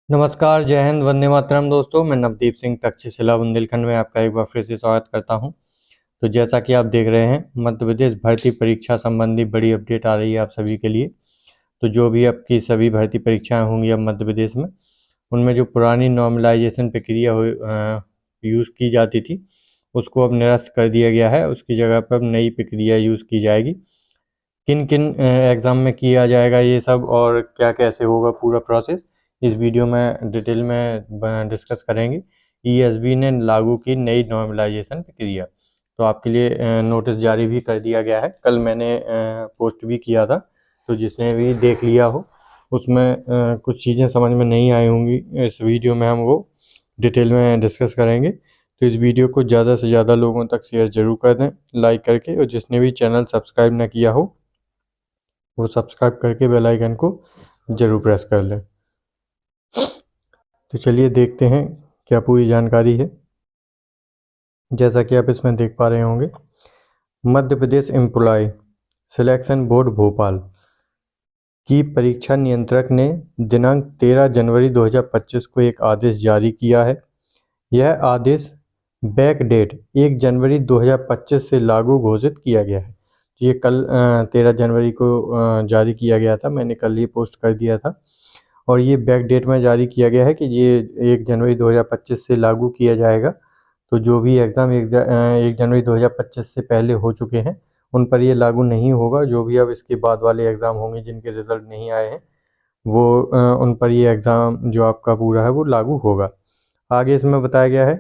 नमस्कार, जय हिंद, वंदे मातरम दोस्तों। मैं नवदीप सिंह तक्षशिला बुंदेलखंड में आपका एक बार फिर से स्वागत करता हूं। तो जैसा कि आप देख रहे हैं, मध्य प्रदेश भर्ती परीक्षा संबंधी बड़ी अपडेट आ रही है आप सभी के लिए। तो जो भी आपकी सभी भर्ती परीक्षाएं होंगी अब मध्य प्रदेश में, उनमें जो पुरानी नॉर्मलाइजेशन प्रक्रिया यूज़ की जाती थी, उसको अब निरस्त कर दिया गया है। उसकी जगह पर अब नई प्रक्रिया यूज़ की जाएगी। किन किन एग्ज़ाम में किया जाएगा ये सब और क्या कैसे होगा पूरा प्रोसेस, इस वीडियो में डिटेल में डिस्कस करेंगे। ईएसबी ने लागू की नई नॉर्मलाइजेशन प्रक्रिया। तो आपके लिए नोटिस जारी भी कर दिया गया है। कल मैंने पोस्ट भी किया था, तो जिसने भी देख लिया हो उसमें कुछ चीज़ें समझ में नहीं आई होंगी। इस वीडियो में हम वो डिटेल में डिस्कस करेंगे। तो इस वीडियो को ज़्यादा से ज़्यादा लोगों तक शेयर ज़रूर कर दें लाइक करके, और जिसने भी चैनल सब्सक्राइब ना किया हो वो सब्सक्राइब करके बेल आइकन को ज़रूर प्रेस कर लें। तो चलिए देखते हैं क्या पूरी जानकारी है। जैसा कि आप इसमें देख पा रहे होंगे, Madhya Pradesh employ selection board Bhopal की परीक्षा नियंत्रक ने दिनांक 13 जनवरी 2025 को एक आदेश जारी किया है। यह आदेश बैक डेट 1 जनवरी 2025 से लागू घोषित किया गया है। ये कल 13 जनवरी को जारी किया गया था। मैंने कल ये पोस्ट कर दिया था, और ये बैक डेट में जारी किया गया है कि ये 1 जनवरी 2025 से लागू किया जाएगा। तो जो भी एग्ज़ाम 1 जनवरी 2025 से पहले हो चुके हैं उन पर ये लागू नहीं होगा। जो भी अब इसके बाद वाले एग्ज़ाम होंगे जिनके रिज़ल्ट नहीं आए हैं वो उन पर ये एग्ज़ाम जो आपका पूरा है वो लागू होगा। आगे इसमें बताया गया है,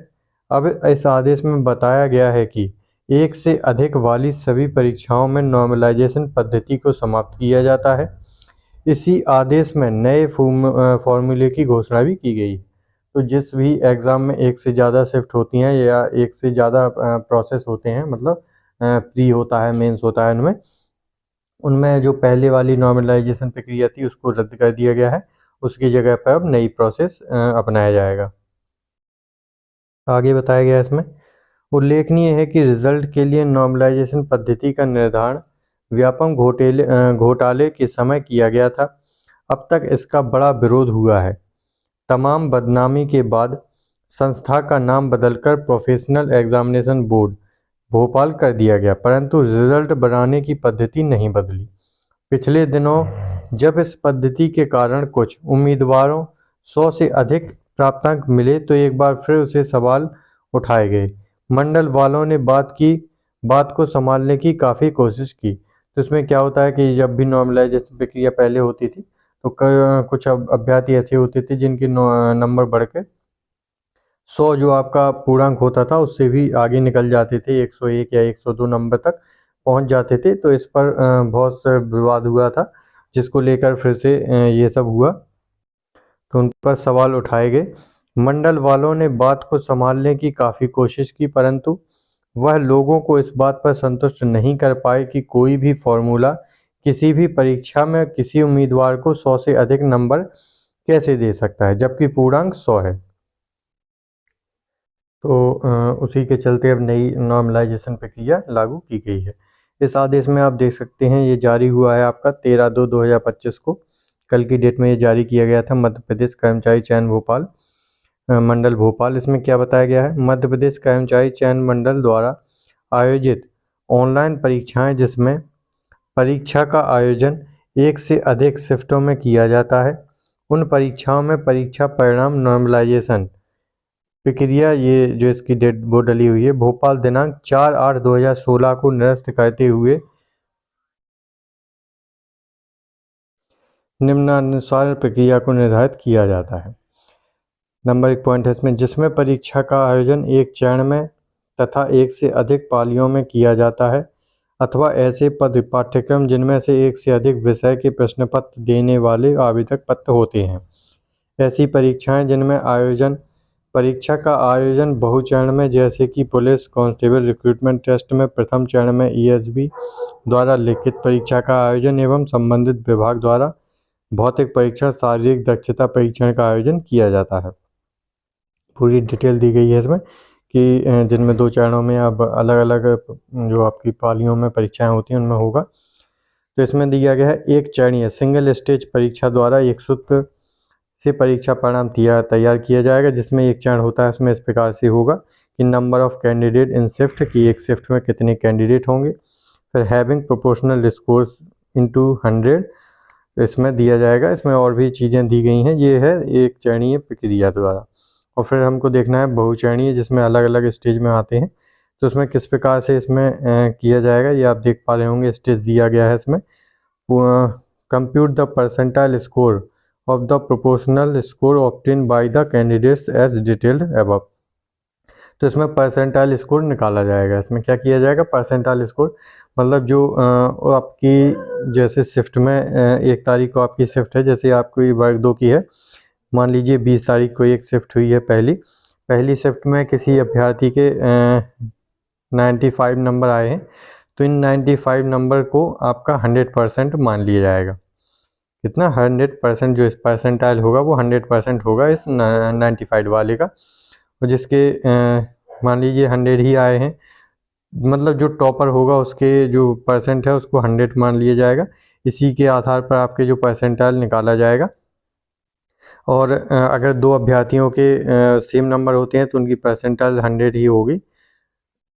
अब इस आदेश में बताया गया है कि एक से अधिक वाली सभी परीक्षाओं में नॉर्मलाइजेशन पद्धति को समाप्त किया जाता है। इसी आदेश में नए फॉर्मूले की घोषणा भी की गई। तो जिस भी एग्ज़ाम में एक से ज़्यादा शिफ्ट होती हैं या एक से ज़्यादा प्रोसेस होते हैं, मतलब प्री होता है, मेंस होता है, उनमें जो पहले वाली नॉर्मलाइजेशन प्रक्रिया थी उसको रद्द कर दिया गया है। उसकी जगह पर अब नई प्रोसेस अपनाया जाएगा। आगे बताया गया इसमें, उल्लेखनीय है कि रिजल्ट के लिए नॉर्मलाइजेशन पद्धति का निर्धारण व्यापक घोटाले के समय किया गया था। अब तक इसका बड़ा विरोध हुआ है। तमाम बदनामी के बाद संस्था का नाम बदलकर प्रोफेशनल एग्जामिनेशन बोर्ड भोपाल कर दिया गया, परंतु रिजल्ट बनाने की पद्धति नहीं बदली। पिछले दिनों जब इस पद्धति के कारण कुछ उम्मीदवारों 100 से अधिक प्राप्तांक मिले तो एक बार फिर उसे सवाल उठाए गए। मंडल वालों ने बात को संभालने की काफ़ी कोशिश की। तो इसमें क्या होता है कि जब भी नॉर्मलाइजेशन प्रक्रिया पहले होती थी तो कुछ अभ्यर्थी ऐसे होते थे जिनके नंबर बढ़ के 100 जो आपका पूर्णांक होता था उससे भी आगे निकल जाते थे, 101 या 102 नंबर तक पहुंच जाते थे। तो इस पर बहुत सा विवाद हुआ था, जिसको लेकर फिर से ये सब हुआ, तो उन पर सवाल उठाए गए। मंडल वालों ने बात को संभालने की काफ़ी कोशिश की, परंतु वह लोगों को इस बात पर संतुष्ट नहीं कर पाए कि कोई भी फॉर्मूला किसी भी परीक्षा में किसी उम्मीदवार को 100 से अधिक नंबर कैसे दे सकता है, जबकि पूर्णांक 100 है। तो उसी के चलते अब नई नॉर्मलाइजेशन प्रक्रिया लागू की गई है। इस आदेश में आप देख सकते हैं ये जारी हुआ है आपका 13/2/2025 को। कल की डेट में ये जारी किया गया था। मध्य प्रदेश कर्मचारी चयन भोपाल मंडल भोपाल। इसमें क्या बताया गया है, मध्य प्रदेश कर्मचारी चयन मंडल द्वारा आयोजित ऑनलाइन परीक्षाएं जिसमें परीक्षा का आयोजन एक से अधिक शिफ्टों में किया जाता है, उन परीक्षाओं में परीक्षा परिणाम नॉर्मलाइजेशन प्रक्रिया, ये जो इसकी डेट वो डली हुई है, भोपाल दिनांक 4/8/2016 को निरस्त करते हुए निम्नानुसार प्रक्रिया को निर्धारित किया जाता है। नंबर 1 पॉइंट है इसमें, जिसमें परीक्षा का आयोजन एक चरण में तथा एक से अधिक पालियों में किया जाता है, अथवा ऐसे पाठ्यक्रम जिनमें से एक से अधिक विषय के प्रश्न पत्र देने वाले आवेदक पत्र होते हैं। ऐसी परीक्षाएं जिनमें परीक्षा का आयोजन बहुचरण में, जैसे कि पुलिस कांस्टेबल रिक्रूटमेंट टेस्ट में प्रथम चरण में ईएसबी द्वारा लिखित परीक्षा का आयोजन एवं संबंधित विभाग द्वारा भौतिक परीक्षण शारीरिक दक्षता परीक्षण का आयोजन किया जाता है। पूरी डिटेल दी गई है इसमें कि जिनमें 2 चरणों में अब अलग अलग जो आपकी पालियों में परीक्षाएं होती हैं उनमें होगा। तो इसमें दिया गया है एक चरणीय सिंगल स्टेज परीक्षा द्वारा एक सूत्र से परीक्षा परिणाम तैयार किया जाएगा, जिसमें एक चरण होता है उसमें इस प्रकार से होगा कि number of candidate in shift, कि एक शिफ्ट में कितने कैंडिडेट होंगे। फिर हैविंग प्रोपोर्शनल स्कोर्स इनटू 100 इसमें दिया जाएगा। इसमें और भी चीज़ें दी गई हैं। ये है एक चरणीय प्रक्रिया द्वारा। और फिर हमको देखना है बहुचरणीय, जिसमें अलग अलग स्टेज में आते हैं, तो उसमें किस प्रकार से इसमें किया जाएगा ये आप देख पा रहे होंगे। स्टेज दिया गया है इसमें, compute the percentile score of the proportional score obtain by the candidates as detailed above. तो इसमें परसेंटाइल स्कोर निकाला जाएगा। इसमें क्या किया जाएगा, परसेंटाइल स्कोर मतलब जो आपकी जैसे शिफ्ट में 1 तारीख को आपकी शिफ्ट है, जैसे आपकी वर्ग 2 की है, मान लीजिए 20 तारीख को एक शिफ्ट हुई है पहली शिफ्ट में किसी अभ्यर्थी के 95 नंबर आए हैं, तो इन 95 नंबर को आपका 100% मान लिया जाएगा। कितना 100% जो इस परसेंटाइल होगा वो 100% होगा इस 95 वाले का। और जिसके मान लीजिए 100 ही आए हैं, मतलब जो टॉपर होगा उसके जो परसेंट है उसको 100 मान लिया जाएगा। इसी के आधार पर आपके जो परसेंटाइल निकाला जाएगा। और अगर 2 अभ्यर्थियों के सेम नंबर होते हैं तो उनकी परसेंटाइल 100 ही होगी।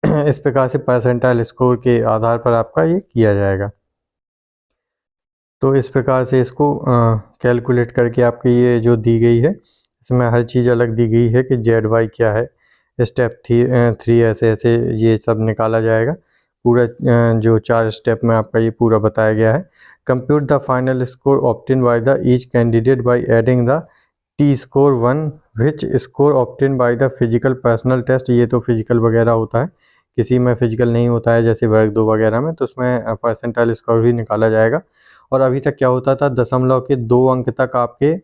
इस प्रकार से परसेंटाइल स्कोर के आधार पर आपका ये किया जाएगा। तो इस प्रकार से इसको कैलकुलेट करके आपकी ये जो दी गई है, इसमें हर चीज़ अलग दी गई है कि ZY क्या है, स्टेप 3 ऐसे ऐसे ये सब निकाला जाएगा। पूरा जो 4 स्टेप में आपका ये पूरा बताया गया है। Compute the final score obtain by the each candidate by adding the T score 1 which score obtain by the physical personal test. ये तो फिजिकल वगैरह होता है, किसी में फिजिकल नहीं होता है जैसे वर्ग 2 वगैरह में, तो उसमें परसेंटाइल स्कोर भी निकाला जाएगा। और अभी तक क्या होता था, दशमलव के 2 अंक तक आपके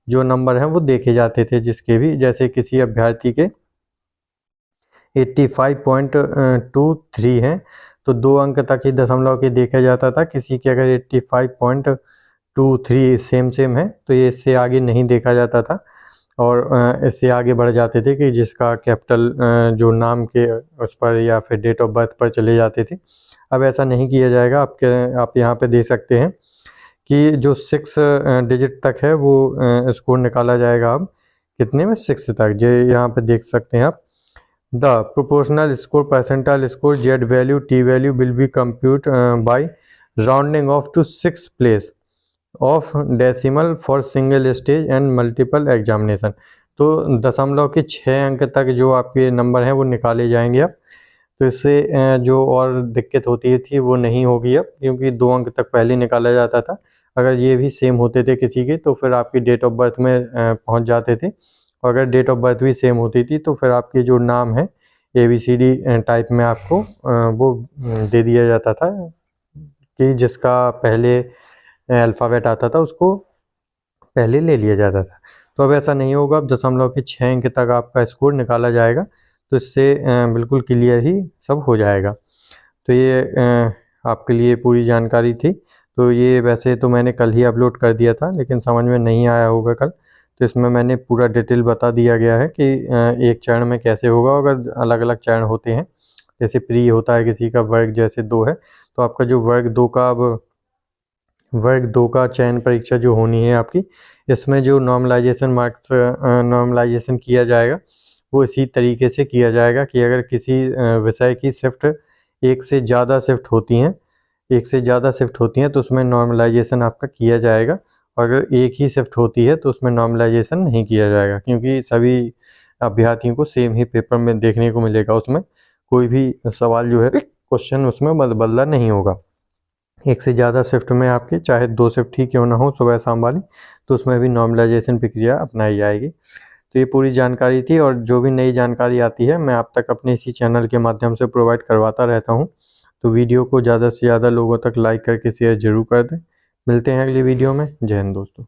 जो नंबर हैं वो देखे जाते थे, जिसके भी जैसे किसी अभ्यर्थी के 85.23 हैं तो 2 अंक तक ही दशमलव के देखा जाता था। किसी के अगर 85.23 सेम है तो ये इससे आगे नहीं देखा जाता था, और इससे आगे बढ़ जाते थे कि जिसका कैपिटल जो नाम के उस पर या फिर डेट ऑफ बर्थ पर चले जाते थे। अब ऐसा नहीं किया जाएगा। आप यहाँ पे देख सकते हैं कि जो 6 डिजिट तक है वो स्कोर निकाला जाएगा। अब कितने में, 6 तक। जो यहाँ पे देख सकते हैं आप, the proportional score percentile score Z value T value will be compute by rounding off to 6 place of decimal for single stage and multiple examination. तो दशमलव के 6 अंक तक जो आपके नंबर हैं वो निकाले जाएंगे अब। तो इससे जो और दिक्कत होती थी वो नहीं होगी अब, क्योंकि 2 अंक तक पहले निकाला जाता था। अगर ये भी सेम होते थे किसी के तो फिर आपकी डेट ऑफ बर्थ में पहुंच जाते थे। और अगर डेट ऑफ बर्थ भी सेम होती थी तो फिर आपकी जो नाम है ABCD टाइप में आपको वो दे दिया जाता था, कि जिसका पहले अल्फ़ाबेट आता था उसको पहले ले लिया जाता था। तो अब ऐसा नहीं होगा। अब दशमलव के 6 अंक तक आपका स्कोर निकाला जाएगा, तो इससे बिल्कुल क्लियर ही सब हो जाएगा। तो ये आपके लिए पूरी जानकारी थी। तो ये वैसे तो मैंने कल ही अपलोड कर दिया था, लेकिन समझ में नहीं आया होगा कल, तो इसमें मैंने पूरा डिटेल बता दिया गया है कि एक चरण में कैसे होगा। अगर अलग अलग चरण होते हैं, जैसे प्री होता है किसी का, वर्ग जैसे 2 है, तो आपका जो वर्ग 2 का अब वर्ग 2 का चयन परीक्षा जो होनी है आपकी, इसमें जो नॉर्मलाइजेशन मार्क्स नॉर्मलाइजेशन किया जाएगा वो इसी तरीके से किया जाएगा कि अगर किसी विषय की शिफ्ट एक से ज़्यादा शिफ्ट होती हैं तो उसमें नॉर्मलाइजेशन आपका किया जाएगा। और अगर एक ही शिफ्ट होती है तो उसमें नॉर्मलाइजेशन नहीं किया जाएगा, क्योंकि सभी अभ्यर्थियों को सेम ही पेपर में देखने को मिलेगा। उसमें कोई भी सवाल जो है क्वेश्चन उसमें बदला नहीं होगा। एक से ज़्यादा शिफ्ट में आपके चाहे 2 शिफ्ट ही क्यों ना हो सुबह शाम वाली, तो उसमें भी नॉर्मलाइजेशन प्रक्रिया अपनाई जाएगी। तो ये पूरी जानकारी थी, और जो भी नई जानकारी आती है मैं आप तक अपने इसी चैनल के माध्यम से प्रोवाइड करवाता रहता हूँ। तो वीडियो को ज़्यादा से ज़्यादा लोगों तक लाइक करके शेयर ज़रूर कर दें। मिलते हैं अगली वीडियो में। जय हिंद दोस्तों।